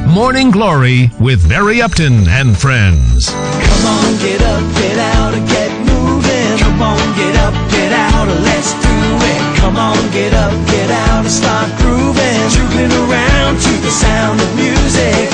Morning Glory with Barry Upton and friends. Come on, get up, get out, and get moving. Come on, get up, get out, and let's do it. Come on, get up, get out, and start grooving. Juggling around to the sound of music.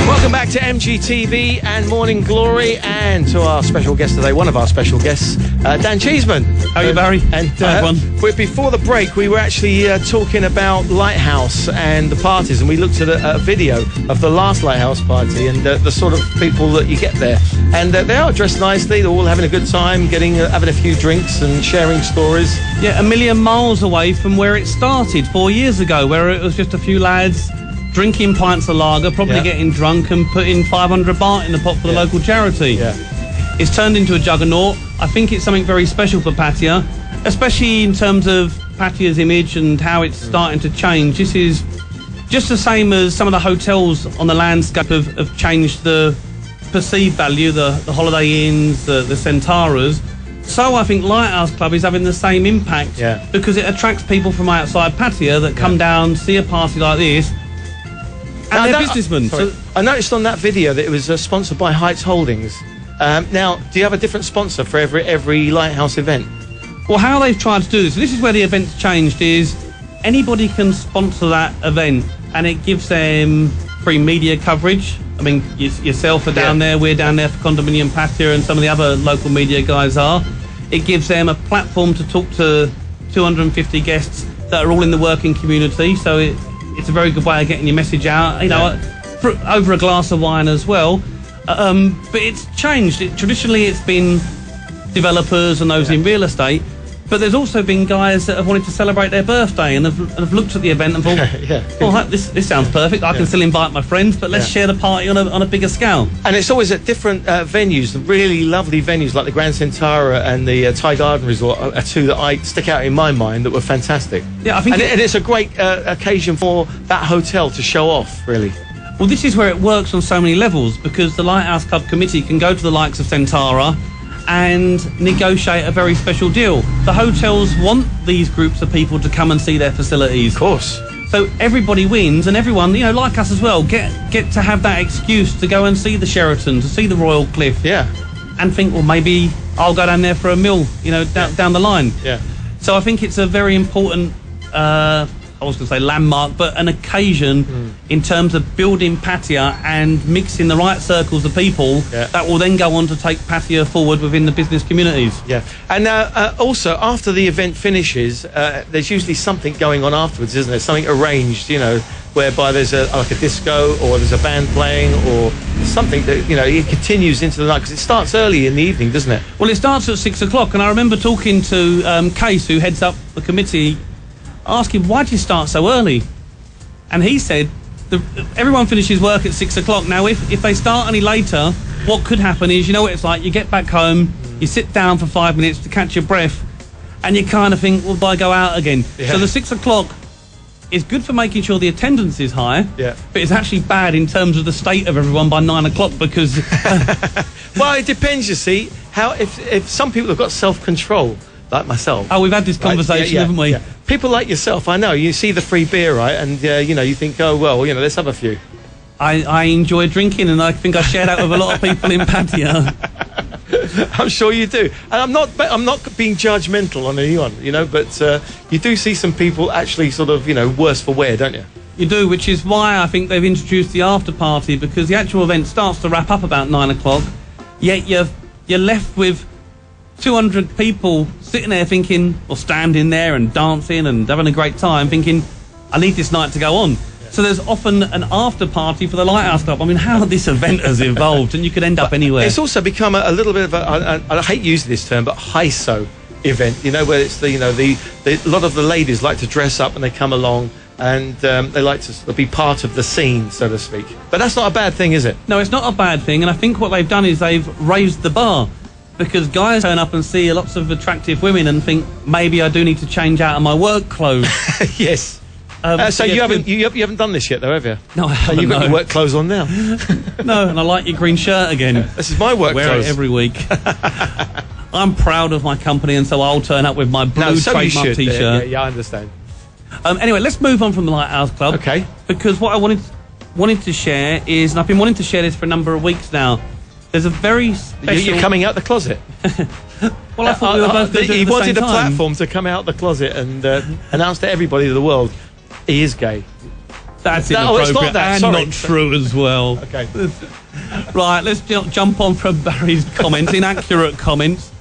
Welcome back to MGTV and Morning Glory, and to our special guest today, one of our special guests, Dan Cheeseman. How are you, Barry? And Hi, everyone. before the break, we were actually talking about Lighthouse and the parties, and we looked at a video of the last Lighthouse party and the sort of people that you get there. And they are dressed nicely, they're all having a good time, having a few drinks and sharing stories. Yeah, 1 million miles away from where it started 4 years ago, where it was just a few lads drinking pints of lager, probably getting drunk and putting 500 baht in the pot for the local charity. Yeah. It's turned into a juggernaut. I think it's something very special for Pattaya, especially in terms of Pattaya's image and how it's starting to change. This is just the same as some of the hotels on the landscape have changed the perceived value, the Holiday Inns, the Centaras. So I think Lighthouse Club is having the same impact because it attracts people from outside Pattaya that come down, see a party like this, and they're businessmen. So I noticed on that video that it was sponsored by Heights Holdings. Now, do you have a different sponsor for every Lighthouse event? Well, how they've tried to do this is where the event's changed, is anybody can sponsor that event and it gives them free media coverage. I mean, yourself are down there, we're down there for Condominium Pattaya, and some of the other local media guys are. It gives them a platform to talk to 250 guests that are all in the working community, so it's a very good way of getting your message out, you know, over a glass of wine as well. But it's changed. Traditionally, it's been developers and those in real estate, but there's also been guys that have wanted to celebrate their birthday and have looked at the event and thought, this sounds perfect. I can still invite my friends, but let's share the party on a bigger scale. And it's always at different venues, really lovely venues like the Grand Centara and the Thai Garden Resort are two that I stick out in my mind that were fantastic. Yeah, I think and it's a great occasion for that hotel to show off, really. Well, this is where it works on so many levels, because the Lighthouse Club committee can go to the likes of Centara and negotiate a very special deal. The hotels want these groups of people to come and see their facilities. Of course. So everybody wins, and everyone, you know, like us as well, get to have that excuse to go and see the Sheraton, to see the Royal Cliff. Yeah. And think, well, maybe I'll go down there for a meal, you know, down the line. Yeah. So I think it's a very important, I was going to say landmark, but an occasion in terms of building Pattaya and mixing the right circles of people that will then go on to take Pattaya forward within the business communities. Yeah, and also after the event finishes, there's usually something going on afterwards, isn't there? Something arranged, you know, whereby there's like a disco or there's a band playing or something that, you know, it continues into the night, because it starts early in the evening, doesn't it? Well, it starts at 6 o'clock, and I remember talking to Case, who heads up the committee, asking, why do you start so early? And he said, everyone finishes work at 6 o'clock. Now, if they start any later, what could happen is, you know what it's like, you get back home, you sit down for 5 minutes to catch your breath, and you kind of think, well, do I go out again? Yeah. So the 6 o'clock is good for making sure the attendance is high, but it's actually bad in terms of the state of everyone by 9 o'clock, because... Well, it depends, you see, how if some people have got self-control, like myself. Oh, we've had this conversation, haven't we? Yeah. People like yourself, I know, you see the free beer, right, and you know, you think, oh well, you know, let's have a few. I enjoy drinking, and I think I share that with a lot of people in Pattaya. I'm sure you do, and I'm not being judgmental on anyone, you know, but you do see some people actually sort of, you know, worse for wear, don't you? You do, which is why I think they've introduced the after party, because the actual event starts to wrap up about 9 o'clock, yet you're left with 200 people sitting there thinking, or standing there and dancing and having a great time, thinking, I need this night to go on. So there's often an after party for the Lighthouse Club. I mean, how this event has evolved, and you could end up anywhere. It's also become a little bit of I hate using this term, but HISO event, you know, where it's a lot of the ladies like to dress up and they come along, and they like to be part of the scene, so to speak. But that's not a bad thing, is it? No, it's not a bad thing, and I think what they've done is they've raised the bar. Because guys turn up and see lots of attractive women and think, maybe I do need to change out of my work clothes. Yes. So you haven't done this yet, though, have you? No, I So haven't. you've got no. your work clothes on now. No, and I like your green shirt again. This is my work Wear clothes. it every week. I'm proud of my company, and so I'll turn up with my blue No, so you trademark should. T-shirt. Yeah, I understand. Anyway, let's move on from the Lighthouse Club. Okay. Because what I wanted to share is, and I've been wanting to share this for a number of weeks now. There's a very special. You're coming out the closet. Well, I thought we were both going to do it He at the wanted same a time. platform to come out the closet and announce to everybody in the world he is gay. That's No, it's inappropriate not that, and sorry. not true as well. Okay. Right, let's jump on from Barry's comments, inaccurate comments.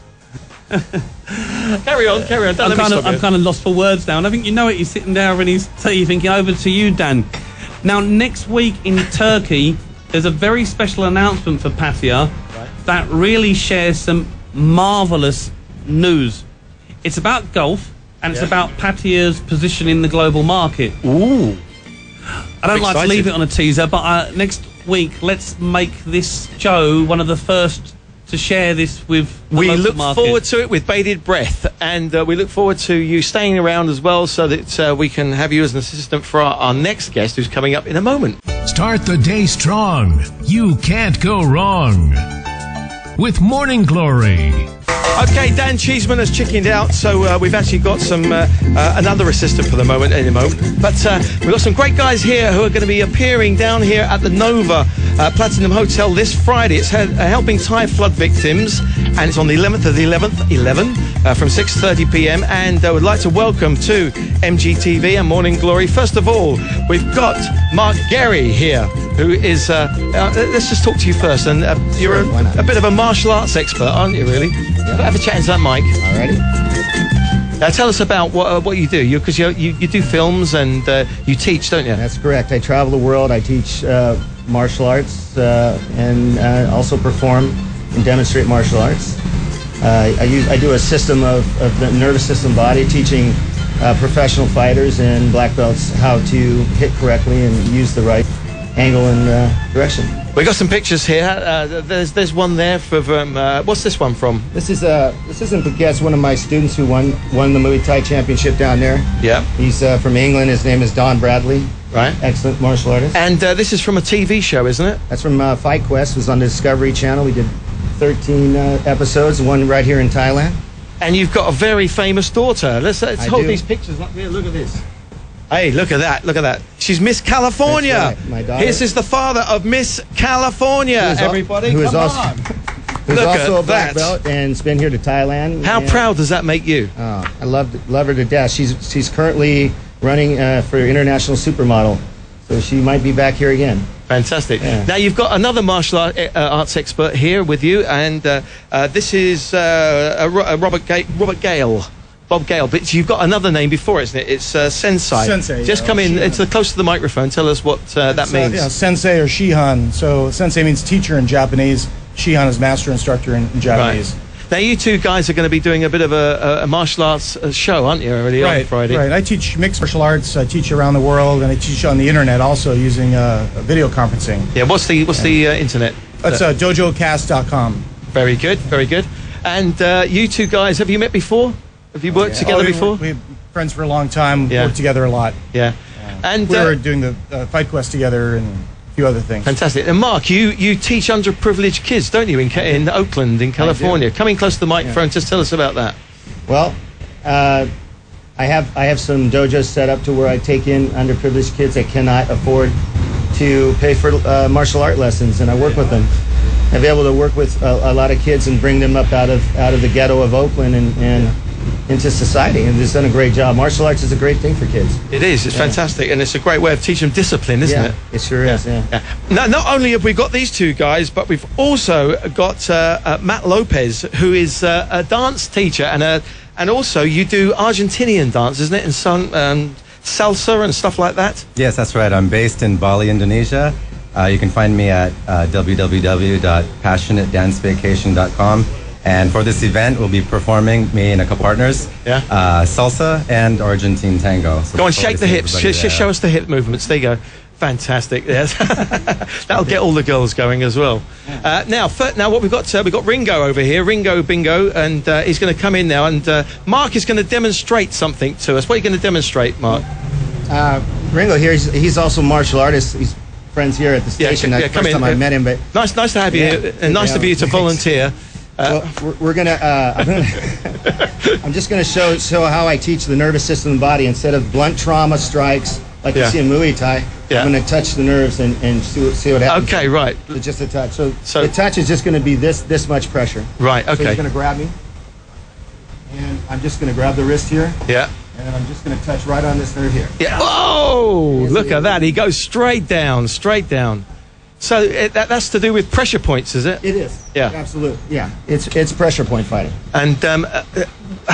Carry on. Don't let me stop I'm you. kind of lost for words now, and I think you know it. He's sitting there having his tea, thinking, over to you, Dan. Now, next week in Turkey, there's a very special announcement for Pattaya that really shares some marvellous news. It's about golf, and it's Yeah. about Pattaya's position in the global market. Ooh. I don't like to excited. leave it on a teaser, but next week, let's make this show one of the first to share this with the We local look market. forward to it with bated breath, and we look forward to you staying around as well, so that we can have you as an assistant for our next guest, who's coming up in a moment. Start the day strong. You can't go wrong. With Morning Glory. Okay, Dan Cheeseman has chickened out, so we've actually got some another assistant for the moment, in a moment. But we've got some great guys here who are going to be appearing down here at the Nova Platinum Hotel this Friday. It's helping Thai flood victims, and it's on the 11th of the 11th, from 6:30 p.m. And we'd like to welcome to MGTV and Morning Glory. First of all, we've got Mark Gehry here, who is. Let's just talk to you first. And you're Sure, why not? a bit of a martial arts expert, aren't you? Really? Have a chat into that mic. Alrighty. Tell us about what you do. Because you do films and you teach, don't you? That's correct. I travel the world. I teach martial arts and also perform and demonstrate martial arts. I do a system of the nervous system body, teaching professional fighters and black belts how to hit correctly and use the right angle and direction. We got some pictures here. There's one there from. What's this one from? This isn't Baguette's one of my students who won the Muay Thai championship down there. Yeah. He's from England. His name is Don Bradley. Right. Excellent martial artist. And this is from a TV show, isn't it? That's from Fight Quest. It was on the Discovery Channel. We did 13 episodes, one right here in Thailand. And you've got a very famous daughter. Let's I hold do. these pictures up here. Look at this. Hey, look at that. Look at that. She's Miss California. That's right, my daughter. This is the father of Miss California. Everybody, who is come also, on. who's Look also at a black that. belt and's been here to Thailand. How And, proud does that make you? I love her to death. She's currently running for international supermodel, so she might be back here again. Fantastic. Yeah. Now you've got another martial arts expert here with you, and this is Robert Gale. Bob Gale, but you've got another name before it, isn't it? It's Sensei. Sensei, Just yeah, come in Shihan. into close to the microphone. Tell us what that means. Yeah, sensei or Shihan. So sensei means teacher in Japanese. Shihan is master instructor in Japanese. Now you two guys are going to be doing a bit of a martial arts show, aren't you? Really on Friday. Right. I teach mixed martial arts. I teach around the world, and I teach on the internet also using video conferencing. Yeah. What's the internet? That's dojocast.com. Very good. Very good. And you two guys, have you met before? Have you worked together before? We've been friends for a long time. Yeah. Worked together a lot. Yeah. And We were doing the Fight Quest together and a few other things. fantastic. And Mark, you teach underprivileged kids, don't you, in Oakland, in California? Coming close to the microphone, just tell us about that. Well, I have some dojos set up to where I take in underprivileged kids that cannot afford to pay for martial art lessons, and I work with them. I've been able to work with a lot of kids and bring them up out of the ghetto of Oakland and into society, and it's done a great job. Martial arts is a great thing for kids. It is. It's fantastic, and it's a great way of teaching them discipline, isn't Yeah, it? it sure is. Yeah. Yeah. Now, not only have we got these two guys, but we've also got Matt Lopez, who is a dance teacher, and also you do Argentinian dance, isn't it? And some salsa and stuff like that. Yes, that's right. I'm based in Bali, Indonesia. You can find me at www.passionatedancevacation.com. And for this event, we'll be performing, me and a couple partners, salsa and Argentine tango. So Go on, look forward shake to the seeing hips. everybody there. Show us the hip movements. There you go. Fantastic. Yes, that'll get all the girls going as well. Now what we've got Ringo over here, Ringo Bingo, and he's going to come in now. And Mark is going to demonstrate something to us. What are you going to demonstrate, Mark? Ringo here, he's also a martial artist. He's friends here at the station. That's the first time I met him. But nice to have you here, and nice of you to volunteer. Well, we're gonna. I'm just gonna show how I teach the nervous system and body. Instead of blunt trauma strikes like you see in Muay Thai, I'm gonna touch the nerves and see what happens. Okay, right. Just a touch. So the touch is just gonna be this much pressure. Right. Okay. So he's gonna grab me, and I'm just gonna grab the wrist here. Yeah. And then I'm just going to touch right on this nerve here. Yeah. Oh, look at that. He goes straight down, straight down. So that's to do with pressure points, is it? It is. Yeah. Absolutely. Yeah. It's pressure point fighting. And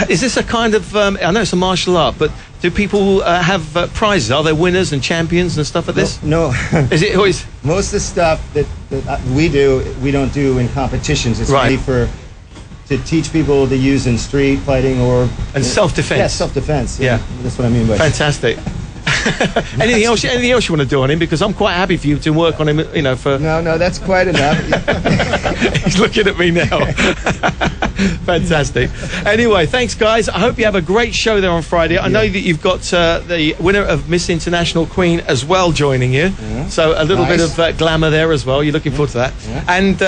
is this a kind of, I know it's a martial art, but do people have prizes? Are there winners and champions and stuff like this? No. Is it always? Most of the stuff that we do, we don't do in competitions. It's really to teach people to use in street fighting or self-defense. Yeah, self-defense. Yeah, that's what I mean by fantastic. Anything else you want to do on him? Because I'm quite happy for you to work on him. You know, for no, that's quite enough. He's looking at me now. Fantastic. Anyway, thanks guys. I hope you have a great show there on Friday. I know that you've got the winner of Miss International Queen as well joining you. So a little bit of glamour there as well. You're looking forward to that. And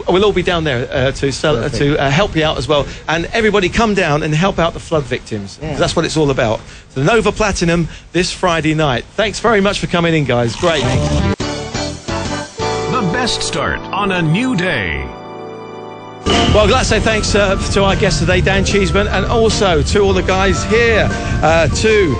we'll all be down there to help you out as well. And everybody come down and help out the flood victims. That's what it's all about. The Nova Platinum this Friday night. Thanks very much for coming in, guys. Great. The best start on a new day. Well, I'd like to say thanks to our guest today, Dan Cheeseman, and also to all the guys here, to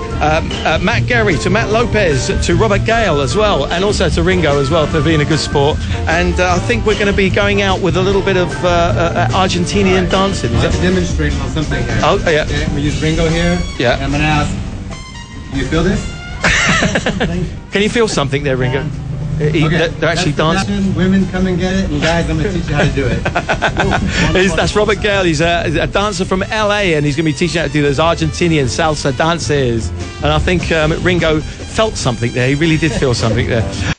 Matt Gerry, to Matt Lopez, to Robert Gale as well, and also to Ringo as well for being a good sport. And I think we're going to be going out with a little bit of Argentinian dancing. Let's demonstrate on something here. Oh, yeah. Okay, we use Ringo here. Yeah. And I'm going to ask, do you feel this? Can you feel something there, Ringo? They're actually dancing. Women, come and get it, and guys, I'm going to teach you how to do it. That's Robert Gale. He's a dancer from LA, and he's going to be teaching how to do those Argentinian salsa dances. And I think Ringo felt something there. He really did feel something there.